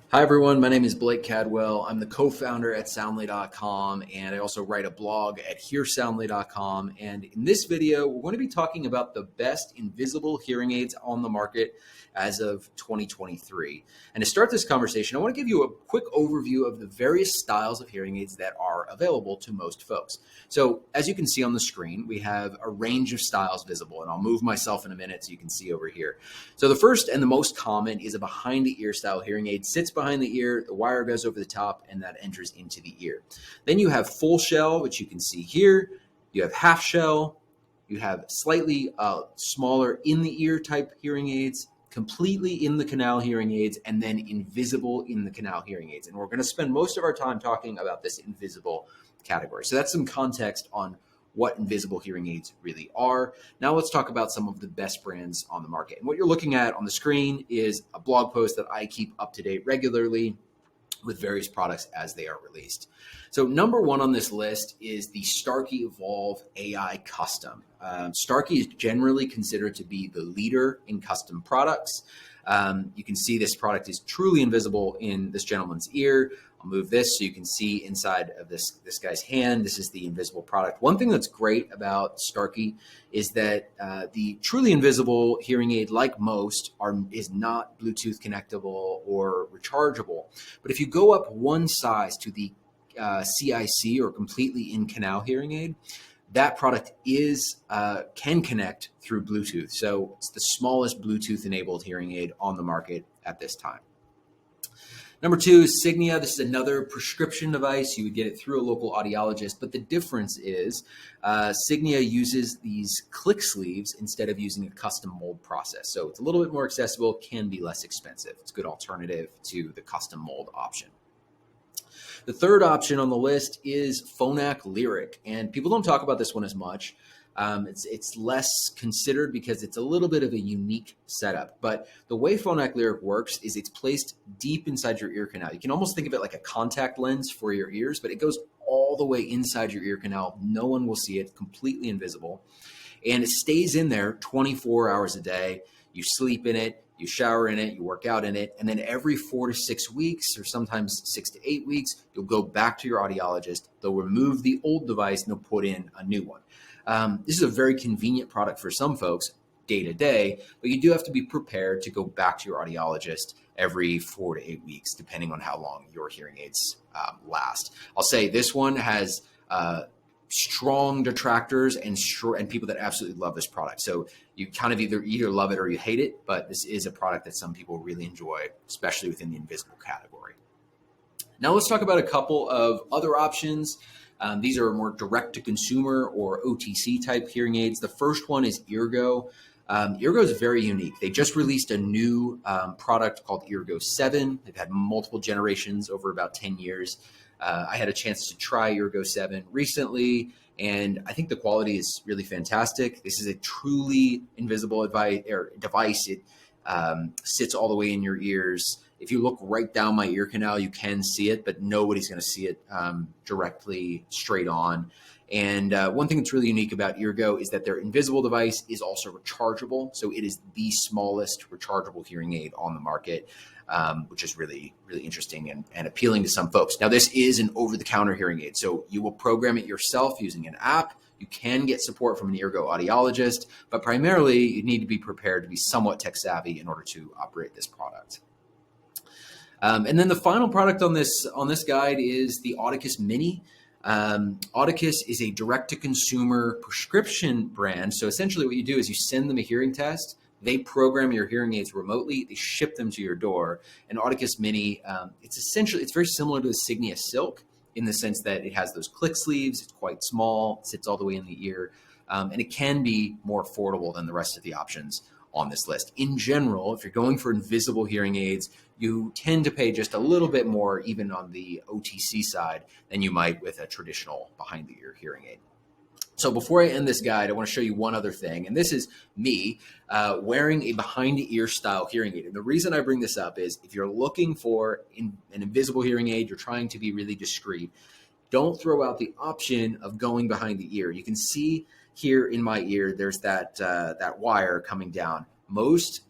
Hi, everyone. My name is Blake Cadwell. I'm the co-founder at Soundly.com, and I also write a blog at HearSoundly.com. And in this video, we're going to be talking about the best invisible hearing aids on the market as of 2023. And to start this conversation, I want to give you a quick overview of the various styles of hearing aids that are available to most folks. So as you can see on the screen, we have a range of styles visible, and I'll move myself in a minute so you can see over here. So the first and the most common is a behind the ear style hearing aid. Sits behind the ear, the wire goes over the top, and that enters into the ear. Then you have full shell, which you can see here. You have half shell. You have slightly smaller in the ear type hearing aids, completely in the canal hearing aids, and then invisible in the canal hearing aids. And we're going to spend most of our time talking about this invisible category. So that's some context on what invisible hearing aids really are. Now let's talk about some of the best brands on the market. And what you're looking at on the screen is a blog post that I keep up to date regularly with various products as they are released. So number one on this list is the Starkey Evolve AI Custom. Starkey is generally considered to be the leader in custom products. You can see this product is truly invisible in this gentleman's ear. I'll move this so you can see inside of this guy's hand. This is the invisible product. One thing that's great about Starkey is that the truly invisible hearing aid, like most, is not Bluetooth connectable or rechargeable. But if you go up one size to the CIC or completely in canal hearing aid, that product can connect through Bluetooth. So it's the smallest Bluetooth enabled hearing aid on the market at this time. Number two is Signia. This is another prescription device. You would get it through a local audiologist, but the difference is Signia uses these click sleeves instead of using a custom mold process. So it's a little bit more accessible, can be less expensive. It's a good alternative to the custom mold option. The third option on the list is Phonak Lyric, and people don't talk about this one as much. It's less considered because it's a little bit of a unique setup. But the way Phonak Lyric works is it's placed deep inside your ear canal. You can almost think of it like a contact lens for your ears, but it goes all the way inside your ear canal. No one will see it, completely invisible. And it stays in there 24 hours a day. You sleep in it, you shower in it, you work out in it, and then every 4 to 6 weeks, or sometimes 6 to 8 weeks, you'll go back to your audiologist. They'll remove the old device and they'll put in a new one. This is a very convenient product for some folks day to day, but you do have to be prepared to go back to your audiologist every 4 to 8 weeks, depending on how long your hearing aids last. I'll say this one has strong detractors and people that absolutely love this product. So you kind of either love it or you hate it, but this is a product that some people really enjoy, especially within the invisible category. Now let's talk about a couple of other options. These are more direct-to-consumer or OTC type hearing aids. The first one is Ergo. Ergo is very unique. They just released a new product called Ergo 7. They've had multiple generations over about 10 years. I had a chance to try Ergo 7 recently, and I think the quality is really fantastic. This is a truly invisible device. It sits all the way in your ears. If you look right down my ear canal, you can see it, but nobody's going to see it directly straight on. And one thing that's really unique about Ergo is that their invisible device is also rechargeable. So it is the smallest rechargeable hearing aid on the market, which is really, really interesting and appealing to some folks. Now, this is an over-the-counter hearing aid. So you will program it yourself using an app. You can get support from an Ergo audiologist, but primarily you need to be prepared to be somewhat tech savvy in order to operate this product. And then the final product on this guide is the Audicus Mini. Audicus is a direct-to-consumer prescription brand. So essentially what you do is you send them a hearing test. They program your hearing aids remotely. They ship them to your door. And Audicus Mini, it's very similar to the Signia Silk in the sense that it has those click sleeves. It's quite small, sits all the way in the ear, and it can be more affordable than the rest of the options on this list. In general, if you're going for invisible hearing aids, you tend to pay just a little bit more, even on the OTC side, than you might with a traditional behind-the-ear hearing aid. So before I end this guide, I want to show you one other thing, and this is me wearing a behind-the-ear style hearing aid. And the reason I bring this up is if you're looking for an invisible hearing aid, you're trying to be really discreet, don't throw out the option of going behind the ear. You can see here in my ear, there's that wire coming down. Most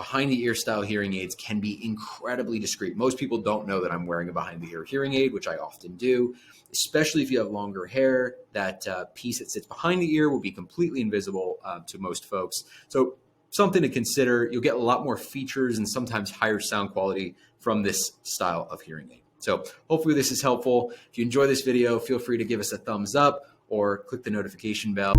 behind the ear style hearing aids can be incredibly discreet. Most people don't know that I'm wearing a behind the ear hearing aid, which I often do, especially if you have longer hair. That piece that sits behind the ear will be completely invisible to most folks. So something to consider. You'll get a lot more features and sometimes higher sound quality from this style of hearing aid. So hopefully this is helpful. If you enjoy this video, feel free to give us a thumbs up or click the notification bell.